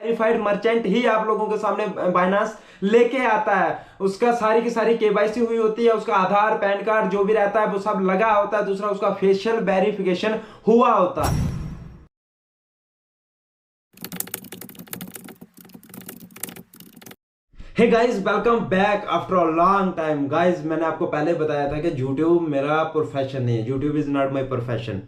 Verified merchant ही आप लोगों के सामने बाइनांस लेके आता है। उसका सारी की सारी केवाईसी हुई होती है, उसका आधार पैन कार्ड जो भी रहता है वो सब लगा होता है, दूसरा उसका फेशियल वेरिफिकेशन हुआ होता है। Hey guys, welcome back after a long time. Guys, मैंने आपको पहले बताया था कि यूट्यूब मेरा प्रोफेशन नहीं है, YouTube is not my profession,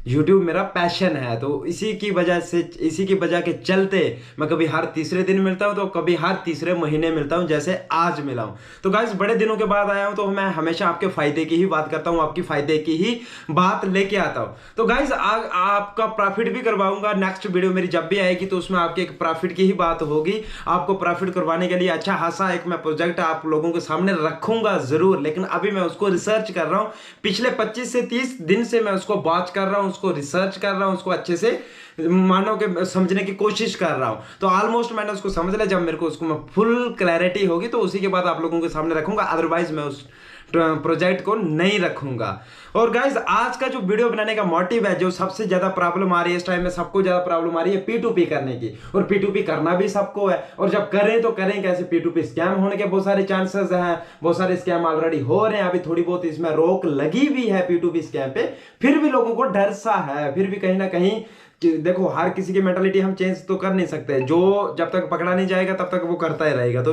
YouTube मेरा पैशन है। तो इसी की वजह से, इसी की वजह के चलते मैं कभी हर तीसरे दिन मिलता हूं तो कभी हर तीसरे महीने मिलता हूं, जैसे आज मिला हूं। तो गाइस, बड़े दिनों के बाद आया हूं तो मैं हमेशा आपके फायदे की ही बात करता हूं, आपकी फायदे की ही बात लेके आता हूं। तो गाइस, आपका प्रॉफिट भी करवाऊंगा। नेक्स्ट वीडियो मेरी जब भी आएगी तो उसमें आपके एक प्रॉफिट की ही बात होगी। आपको प्रॉफिट करवाने के लिए अच्छा खासा एक मैं प्रोजेक्ट आप लोगों के सामने रखूंगा जरूर, लेकिन अभी मैं उसको रिसर्च कर रहा हूं। पिछले 25 से 30 दिन से मैं उसको वॉच कर रहा हूं, उसको रिसर्च कर रहा हूं, उसको अच्छे से मानो कि समझने की कोशिश कर रहा हूं। तो ऑलमोस्ट मैंने उसको समझ लिया। जब मेरे को उसको मैं फुल क्लैरिटी होगी तो उसी के बाद आप लोगों के सामने रखूंगा, अदरवाइज मैं उस प्रोजेक्ट को नहीं रखूंगा। और गाइज, आज का जो वीडियो बनाने का मोटिव है, जो सबसे ज्यादा प्रॉब्लम आ रही है इस टाइम में, सबको ज्यादा प्रॉब्लम आ रही है P2P करने की। और P2P करना भी सबको है, और जब करें तो करें कैसे। P2P स्कैम होने के बहुत सारे चांसेस हैं, बहुत सारे स्कैम ऑलरेडी हो रहे हैं। अभी थोड़ी बहुत इसमें रोक लगी भी है P2P स्कैम पे, फिर भी लोगों को डर सा है। फिर भी कहीं ना कहीं देखो, हर किसी की मेंटालिटी हम चेंज तो कर नहीं सकते। जो जब तक पकड़ा नहीं जाएगा तब तक वो करता ही रहेगा। तो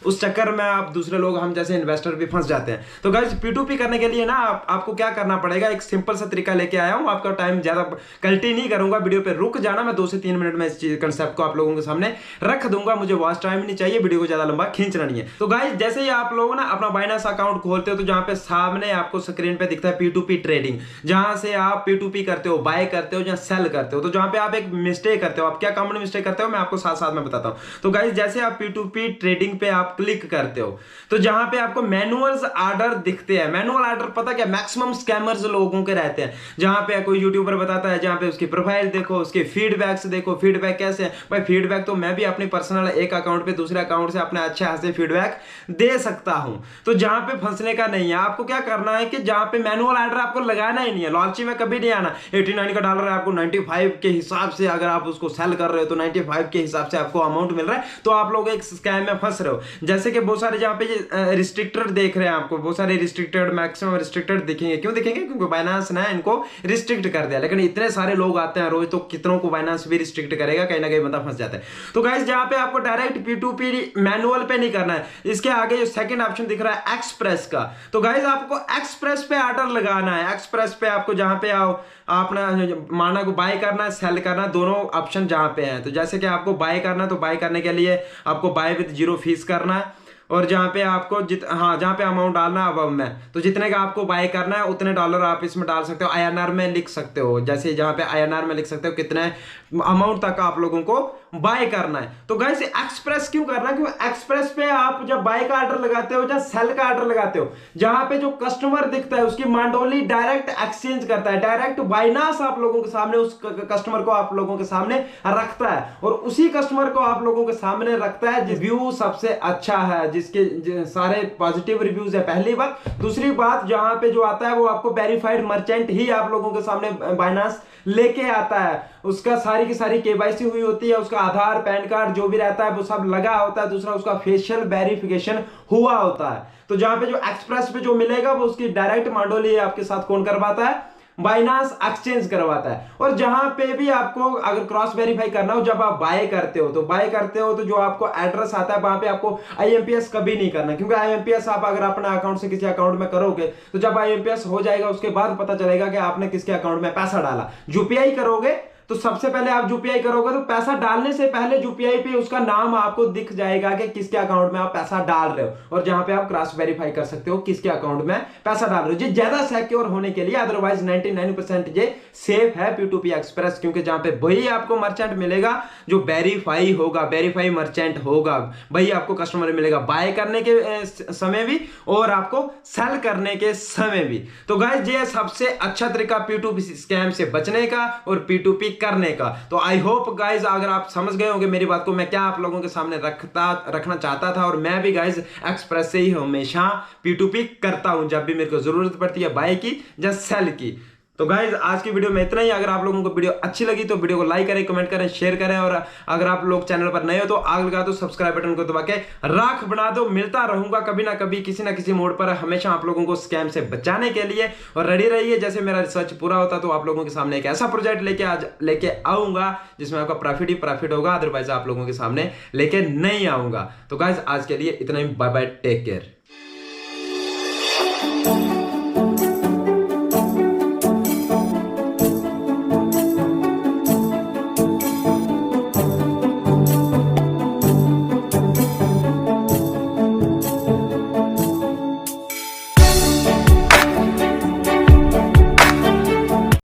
उस चक्कर में आप दूसरे लोग, हम जैसे इन्वेस्टर भी फंस जाते हैं। तो गाइस, P2P करने के लिए ना आपको क्या करना पड़ेगा, एक सिंपल सा तरीका लेके आया हूं। आपका टाइम ज्यादा कल्टी नहीं करूंगा, वीडियो पे रुक जाना। मैं 2 से 3 मिनट में इस चीज कंसेप्ट को आप लोगों के सामने रख दूंगा। मुझे वॉच टाइम नहीं चाहिए, वीडियो को ज्यादा लंबा खींचना नहीं है। तो गाइस, जैसे ही आप लोग ना अपना बाइनांस अकाउंट खोलते हो तो जहां पे सामने आपको स्क्रीन पे दिखता है P2P ट्रेडिंग, जहां से आप P2P करते हो, बाय करते हो या सेल करते हो। तो जहां पे आप एक मिस्टेक करते हो, आप क्या कॉमन मिस्टेक करते हो मैं आपको साथ साथ में बताता हूं। तो गाइस, जैसे आप P2P ट्रेडिंग पे आप क्लिक करते हो तो जहां पे आपको मैनुअल्स ऑर्डर दिखते हैं। मैनुअल ऑर्डर पता क्या, मैक्सिमम स्कैमर्स लोगों के रहते हैं। जहां पे कोई यूट्यूबर बताता है, जहां पे उसकी प्रोफाइल देखो, उसके फीडबैक्स देखो। फीडबैक कैसे है भाई, फीडबैक तो मैं भी अपनी पर्सनल एक अकाउंट पे दूसरे अकाउंट से अपने अच्छे खासे फीडबैक दे सकता हूं। तो जहां पे फंसने का नहीं है, आपको क्या करना है कि जहां पे मैनुअल ऑर्डर आपको लगाना ही नहीं है। लालची में कभी नहीं आना। 89 का डॉलर है, आपको 95 के हिसाब से अगर आप उसको सेल कर रहे हो तो 95 के हिसाब से आपको अमाउंट मिल रहा है, तो आप लोग एक स्कैम में फंस रहे हो। जैसे कि बहुत सारे जहां पे रिस्ट्रिक्टेड देख रहे हैं, आपको बहुत सारे रिस्ट्रिक्टेड, मैक्सिमम रिस्ट्रिक्टेड दिखेंगे। क्यों दिखेंगे? क्योंकि बाइनांस ने इनको रिस्ट्रिक्ट कर दिया। लेकिन इतने सारे लोग आते हैं रोज, तो कितनों को बाइनांस भी रिस्ट्रिक्ट करेगा, कहीं ना कहीं बंदा फंस जाता है। तो गाइस, जहां पे आपको डायरेक्ट P2P मैनुअल पे नहीं करना है, इसके आगे जो सेकंड ऑप्शन दिख रहा है एक्सप्रेस का, तो गाइस आपको एक्सप्रेस पे ऑर्डर लगाना है। एक्सप्रेस पे आपको जहां पे आओ, आपने माना को बाय करना है, सेल करना, दोनों ऑप्शन जहां पे हैं। तो जैसे कि आपको बाय करना है तो बाय करने के लिए आपको बाय विद 0 फीस करना है। और जहां पे आपको जहां पे अमाउंट डालना है अब में, तो जितने का आपको बाय करना है उतने डॉलर आप इसमें डाल सकते हो। INR में लिख सकते हो, जैसे जहां पे INR में लिख सकते हो कितने अमाउंट तक आप लोगों को बाय करना है। तो गाइस, एक्सप्रेस क्यों करना है? क्योंकि एक्सप्रेस पे आप जब बाय का ऑर्डर लगाते हो या सेल का ऑर्डर लगाते हो, जहां पे जो कस्टमर दिखता है उसकी मांडोली डायरेक्ट एक्सचेंज करता है, डायरेक्ट बाइनांस आप लोगों के सामने उस कस्टमर को आप लोगों के सामने रखता है, और उसी कस्टमर को आप लोगों के सामने रखता है जिस व्यू सबसे अच्छा है, जिसके सारे पॉजिटिव रिव्यूज है। पहली बात। दूसरी बात, जहां पे जो आता है वो आपको वेरीफाइड मर्चेंट ही आप लोगों के सामने बाइनांस लेके आता है। उसका सारी की सारी केवाईसी हुई होती है, उसका आधार पैन कार्ड जो भी रहता है वो सब लगा होता है, दूसरा उसका फेशियल वेरिफिकेशन हुआ होता है। तो जहां पे जो एक्सप्रेस पे जो मिलेगा वो उसकी डायरेक्ट मांडोली आपके साथ कौन करवाता है? बाइनांस एक्सचेंज करवाता है। और जहां पे भी आपको अगर क्रॉस वेरीफाई करना हो, जब आप बाय करते हो तो जो आपको एड्रेस आता है वहां पे आपको IMPS कभी नहीं करना। क्योंकि IMPS आप अगर अपने अकाउंट से किसी अकाउंट में करोगे तो जब IMPS हो जाएगा उसके बाद पता चलेगा कि आपने किसके अकाउंट में पैसा डाला। UPI करोगे तो सबसे पहले आप UPI करोगे तो पैसा डालने से पहले UPI पे उसका नाम आपको दिख जाएगा कि किसके अकाउंट में आप पैसा डाल रहे हो, और जहां पे आप क्रॉस वेरीफाई कर सकते हो किसके अकाउंट में पैसा डाल रहे हो, जी ज्यादा सिक्योर होने के लिए। अदरवाइज 99% ये सेफ है P2P एक्सप्रेस, क्योंकि जहां पे वही आपको मर्चेंट मिलेगा जो वेरीफाई होगा, वेरीफाई मर्चेंट होगा, वही आपको कस्टमर मिलेगा बाय करने के समय भी और आपको सेल करने के समय भी। तो गाइस, ये सबसे अच्छा तरीका P2P स्कैम से बचने का और P2P करने का। तो आई होप गाइज, अगर आप समझ गए होंगे मेरी बात को, मैं क्या आप लोगों के सामने रखना चाहता था। और मैं भी गाइज एक्सप्रेस से ही हमेशा P2P करता हूं, जब भी मेरे को जरूरत पड़ती है बाय की या सेल की। तो गाइज आज की वीडियो में इतना ही। अगर आप लोगों को वीडियो अच्छी लगी तो वीडियो को लाइक करें, कमेंट करें, शेयर करें, और अगर आप लोग चैनल पर नए हो तो आग लगा दो सब्सक्राइब बटन को दबा के राख बना दो। मिलता रहूंगा कभी ना कभी किसी ना किसी मोड पर, हमेशा आप लोगों को स्कैम से बचाने के लिए। और रेडी रहिए, जैसे मेरा रिसर्च पूरा होता तो आप लोगों के सामने एक ऐसा प्रोजेक्ट लेके आऊंगा जिसमें आपका प्रॉफिट ही प्रॉफिट होगा, अदरवाइज आप लोगों के सामने लेके नहीं आऊंगा। तो गाइज आज के लिए इतना ही, बाय बाय, टेक केयर।